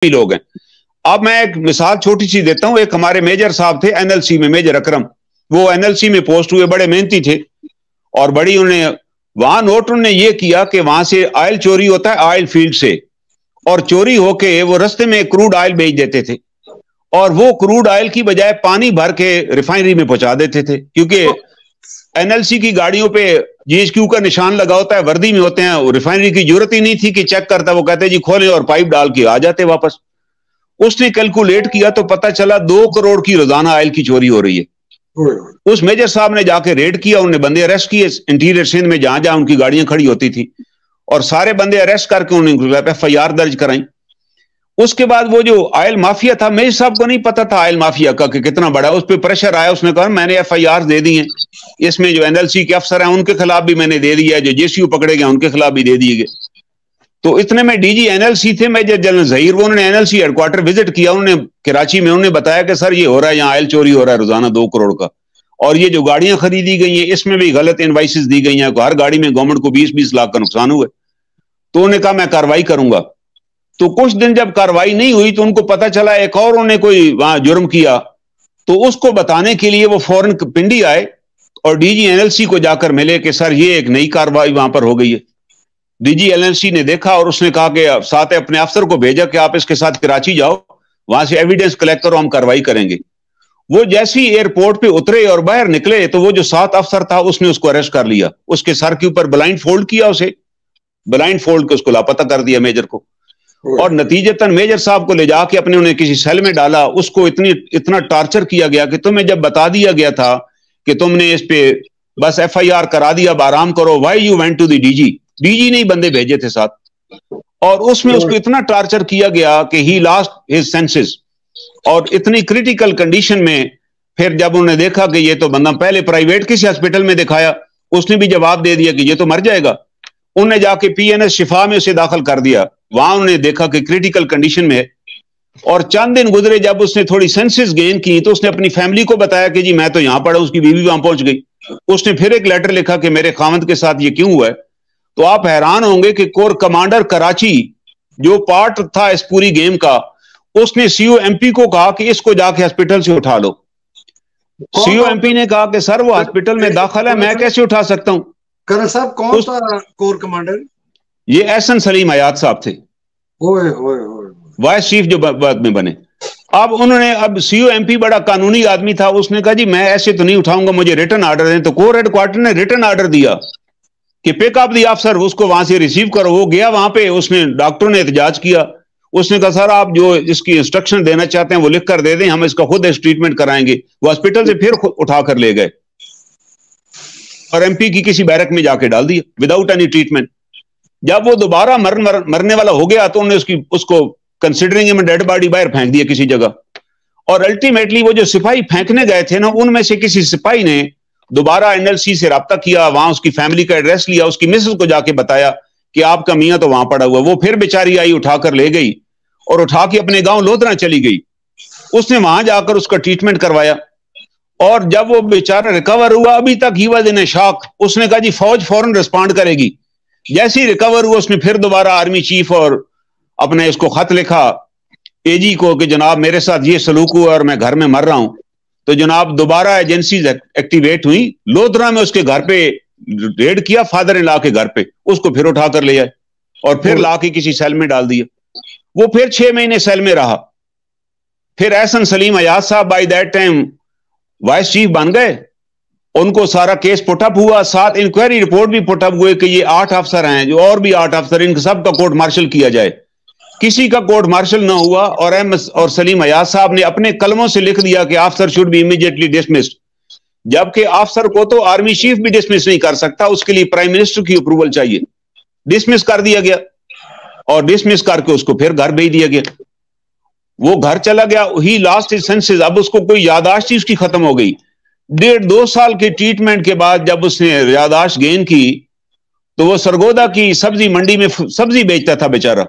लोग हैं। अब मैं एक मिसाल छोटी सी देता हूं। एक हमारे मेजर साहब थे एनएलसी में, मेजर अकरम, वो एनएलसी में पोस्ट हुए, बड़े मेहनती थे और बड़ी उन्हें वहां नोट उन्होंने ये किया कि वहां से ऑयल चोरी होता है ऑयल फील्ड से, और चोरी होके वो रस्ते में क्रूड ऑयल बेच देते थे और वो क्रूड ऑयल की बजाय पानी भर के रिफाइनरी में पहुंचा देते थे, क्योंकि एनएलसी की गाड़ियों पे जीएचक्यू का निशान लगा होता है, वर्दी में होते हैं। रिफाइनरी की जरूरत ही नहीं थी कि चेक करता, वो कहते जी खोले और पाइप डाल के आ जाते वापस। उसने कैलकुलेट किया तो पता चला 2 करोड़ की रोजाना ऑयल की चोरी हो रही है। उस मेजर साहब ने जाके रेड किया, उन्होंने बंदे अरेस्ट किए इंटीरियर सिंध में जहां जहां उनकी गाड़ियां खड़ी होती थी, और सारे बंदे अरेस्ट करके उन्होंने एफआईआर दर्ज कराई। उसके बाद वो जो ऑयल माफिया था, मेजर साहब को नहीं पता था ऑयल माफिया का कि कितना बड़ा, उस पर प्रेशर आया, उसने कहा मैंने एफआईआर दे दी है, इसमें जो एनएलसी के अफसर हैं उनके खिलाफ भी मैंने दे दिया है, जो जेसीयू पकड़े गए उनके खिलाफ भी दे दिए गए। तो इतने में डीजी एनएलसी थे मेजर जनरल जहीर, वो उन्होंने एनएलसी हेडक्वार्टर विजिट किया, उन्होंने कराची में, उन्होंने बताया कि सर ये हो रहा है, यहाँ ऑयल चोरी हो रहा है रोजाना 2 करोड़ का, और ये जो गाड़ियां खरीदी गई हैं इसमें भी गलत इनवाइसेस दी गई हैं, हर गाड़ी में गवर्नमेंट को 20-20 लाख का नुकसान हुआ। तो उन्होंने कहा मैं कार्रवाई करूंगा। तो कुछ दिन जब कार्रवाई नहीं हुई तो उनको पता चला एक और उन्होंने कोई वहां जुर्म किया, तो उसको बताने के लिए वो फौरन पिंडी आए और डीजी एनएलसी को जाकर मिले कि सर ये एक नई कार्रवाई वहां पर हो गई है। डीजी एनएलसी ने देखा और उसने कहा कि साथ अपने अफसर को भेजा कि आप इसके साथ कराची जाओ, वहां से एविडेंस कलेक्ट करो, हम कार्रवाई करेंगे। वो जैसे ही एयरपोर्ट पे उतरे और बाहर निकले तो वो जो 7 अफसर था उसने उसको अरेस्ट कर लिया, उसके सर के ऊपर ब्लाइंड फोल्ड किया, उसे ब्लाइंड फोल्ड के उसको लापता कर दिया मेजर को, और नतीजतन मेजर साहब को ले जाके अपने उन्हें किसी सेल में डाला। उसको इतना टार्चर किया गया कि तुम्हें जब बता दिया गया था कि तुमने इस पे बस एफआईआर करा दिया, अब आराम करो, why you went to the DG नहीं बंदे भेजे थे साथ, और उसमें उसको इतना टार्चर किया गया कि ही लॉस्ट हिज सेंसेस। और इतनी क्रिटिकल कंडीशन में फिर जब उन्होंने देखा कि ये तो बंदा, पहले प्राइवेट किसी हॉस्पिटल में दिखाया, उसने भी जवाब दे दिया कि ये तो मर जाएगा, उन्होंने जाके पीएनएस शिफा में उसे दाखिल कर दिया, वहां उन्होंने देखा कि क्रिटिकल कंडीशन में है। और चंद दिन गुजरे, जब उसने थोड़ी सेंसेस गेन की तो उसने अपनी फैमिली को बताया कि जी मैं तो यहां पड़ा, उसकी बीवी वहां पहुंच गई। उसने फिर एक लेटर लिखा कि मेरे खामद के साथ ये क्यों हुआ है। तो आप हैरान होंगे कि कोर कमांडर कराची जो पार्ट था इस पूरी गेम का, उसने सीओएमपी को कहा कि इसको जाके हॉस्पिटल से उठा लो। सीओएमपी ने कहा कि सर वो हॉस्पिटल में दाखिल है, मैं कैसे उठा सकता हूं। कर्नल साहब कौन था कोर कमांडर? ये एहसन सलीम हयात साहब थे, वाइस चीफ जो बाद में बने। अब उन्होंने, अब सीओएमपी बड़ा कानूनी आदमी था, उसने कहा जी मैं ऐसे तो नहीं उठाऊंगा, मुझे रिटर्न ऑर्डर दें। तो कोर हेडक्वार्टर ने रिटर्न ऑर्डर दिया कि पिक अप दी अफसर, उसको वहां से रिसीव करो। वो गया वहां पे, उसने, डॉक्टर ने एहतजाज किया, उसने कहा सर आप जो इसकी इंस्ट्रक्शन देना चाहते हैं वो लिख कर दे दें, हम इसका खुद ट्रीटमेंट कराएंगे। वो हॉस्पिटल से फिर उठा कर ले गए और एमपी की किसी बैरक में जाके डाल दिया विदाउट एनी ट्रीटमेंट। जब वो दोबारा मरने वाला हो गया तो उन्होंने उसको कंसिडरिंग डेड बॉडी बाहर फेंक दिया किसी जगह। और अल्टीमेटली वो जो सिपाही फेंकने गए थे ना, उनमें से किसी सिपाही ने दोबारा एनएलसी से राब्ता किया, वहां उसकी फैमिली का एड्रेस लिया, उसकी मिसेस को जाके बताया कि आपका मियां तो वहां पड़ा हुआ। वो फिर बेचारी आई, उठाकर ले गई और उठा के अपने गांव लोधरा चली गई। उसने वहां जाकर उसका ट्रीटमेंट करवाया और जब वो बेचारा रिकवर हुआ, अभी तक ही वॉज इन शॉक। उसने कहा जी फौज फौरन रिस्पॉन्ड करेगी। जैसे ही रिकवर हुआ उसने फिर दोबारा आर्मी चीफ और अपने इसको खत लिखा एजी को कि जनाब मेरे साथ ये सलूक हुआ और मैं घर में मर रहा हूं। तो जनाब दोबारा एजेंसीज एक्टिवेट हुई, लोधरा में उसके घर पे रेड किया, फादर इन लॉ के घर पे, उसको फिर उठा कर ले आए और फिर ला के किसी सेल में डाल दिया। वो फिर 6 महीने सेल में रहा। फिर एहसन सलीम हयात साहब by that time vice chief बन गए, उनको सारा केस पुटअप हुआ, साथ इंक्वायरी रिपोर्ट भी पुटअप हुए कि ये 8 अफसर हैं, जो और भी 8 अफसर, इन सब का कोर्ट मार्शल किया जाए। किसी का कोर्ट मार्शल ना हुआ और और सलीम हयात साहब ने अपने कलमों से लिख दिया कि अफसर शुड बी इमीडिएटली डिसमिस्ड, जबकि अफसर को तो आर्मी चीफ भी डिसमिस नहीं कर सकता, उसके लिए प्राइम मिनिस्टर की अप्रूवल चाहिए। डिसमिस कर दिया गया और डिसमिस करके उसको फिर घर भेज दिया गया। वो घर चला गया, ही लॉस्ट हिज सेंसेस। अब उसको कोई यादाश्त ही उसकी खत्म हो गई। 1.5-2 साल के ट्रीटमेंट के बाद जब उसने यादाश्त गेन की तो वो सरगोदा की सब्जी मंडी में सब्जी बेचता था बेचारा।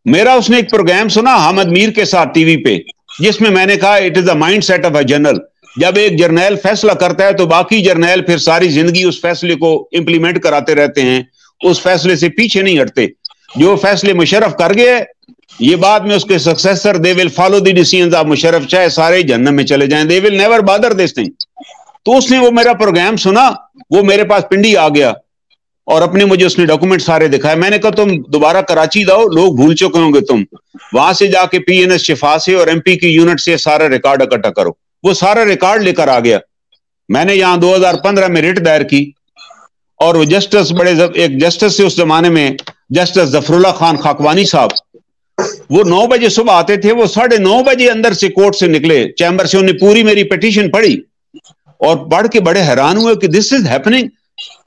मेरा उसने एक प्रोग्राम सुना हामिद मीर के साथ टीवी पे, जिसमें मैंने कहा it is the mind set of a general. जब एक जर्नैल फैसला करता है तो बाकी जर्नैल फिर सारी जिंदगी उस फैसले को इंप्लीमेंट कराते रहते हैं, उस फैसले से पीछे नहीं हटते। जो फैसले मुशर्रफ कर गए یہ بعد میں اس کے successor they will follow the decisions of Musharraf, چاہے سارے جہنم میں چلے جائیں، they will never bother this thing. تو اس نے وہ میرا پروگرام سنا، وہ میرے پاس پنڈی آ گیا اور اپنے مجھے اس نے ڈاکومنٹ سارے دکھائے. میں نے کہا تم دوبارہ کراچی جاؤ، لوگ بھول چکے ہوں گے تم، وہاں سے جا کے پی این ایس شفا سے اور ایم پی کی یونٹ سے سارا ریکارڈ اکٹھا کرو. وہ سارا ریکارڈ لے کر آ گیا. میں نے یہاں 2015 میں ریٹ دائر کی اور وہ جسٹس ایک جسٹس سے اس زمانے میں جسٹس ظفر اللہ خان خاکوانی صاحب، وہ 9 بجے صبح آتے تھے، وہ 9:30 بجے اندر سے کورٹ سے نکلے چیمبر سے. انہیں پوری میری پیٹیشن پڑھی اور پڑھ کے بڑے حیران ہوئے کہ دس از ہیپننگ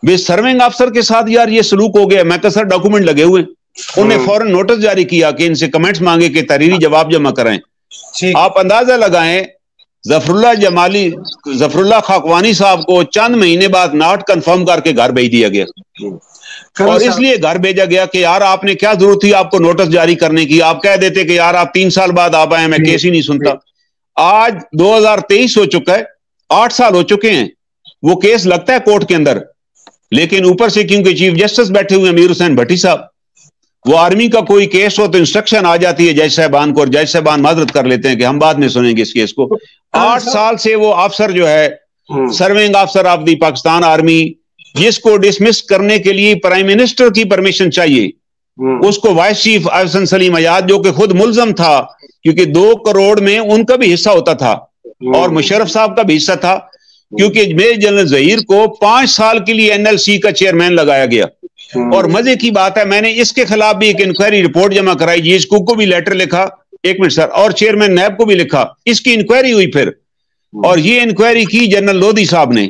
بے سرونگ افسر کے ساتھ یار یہ سلوک ہو گیا. میں کہا سر ڈاکومنٹ لگے ہوئے. انہیں فوراً نوٹس جاری کیا کہ ان سے کمنٹس مانگے کہ تحریری جواب جمع کرائیں. آپ اندازہ لگائیں ظفر اللہ خاکوانی صاحب کو چند مہینے بعد ناٹ کنفرم کر کے گھر بھیج دیا گیا. اور اس لیے گھر بھیجا گیا کہ یار آپ نے کیا ضرورت تھی آپ کو نوٹس جاری کرنے کی، آپ کہہ دیتے کہ یار آپ 3 سال بعد آپ آئے، میں کیس ہی نہیں سنتا. آج 2023 ہو چکا ہے، 8 سال ہو چکے ہیں، وہ کیس لگتا ہے کورٹ کے اندر، لیکن اوپر سے کیونکہ چیف جسٹس بیٹھے ہوئے امیر حسین بھٹی صاحب، وہ آرمی کا کوئی کیس ہو تو انسٹرکشن آ جاتی ہے جج صاحبان کو، اور جج صاحبان معذرت کر لیتے ہیں کہ ہم بعد میں سنیں گے اس کیس کو. 8 سال سے وہ افسر جو ہے سرونگ افسر آف دی پاکستان آرمی، جس کو ڈسمس کرنے کے لیے پرائم منسٹر کی پرمیشن چاہیے، اس کو وائس چیف احسن سلیم ایاد جو کہ خود ملزم تھا کیونکہ 2 کروڑ میں ان کا بھی حصہ ہوتا تھا اور مشرف صاحب کا بھی حصہ تھا، کیونکہ میجر جنرل ظہیر کو 5 سال کے لیے این ایل سی کا چیئرمین لگایا گیا. اور مزے کی بات ہے میں نے اس کے خلاف بھی ایک انکوائری رپورٹ جمع کرائی، جی ایس کو بھی لیٹر لکھا، 1 منٹ سر، اور چیئرمین نیب کو بھی لکھا. اس کی انکوائری ہوئی پھر، اور یہ انکوائری کی جنرل لودھی صاحب نے،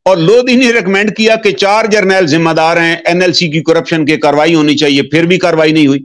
اور لودھی نے ریکمینڈ کیا کہ 4 جرنیل ذمہ دار ہیں این ایل سی کی کرپشن کے، کاروائی ہونی چاہیے، پھر بھی کاروائی نہیں ہوئی.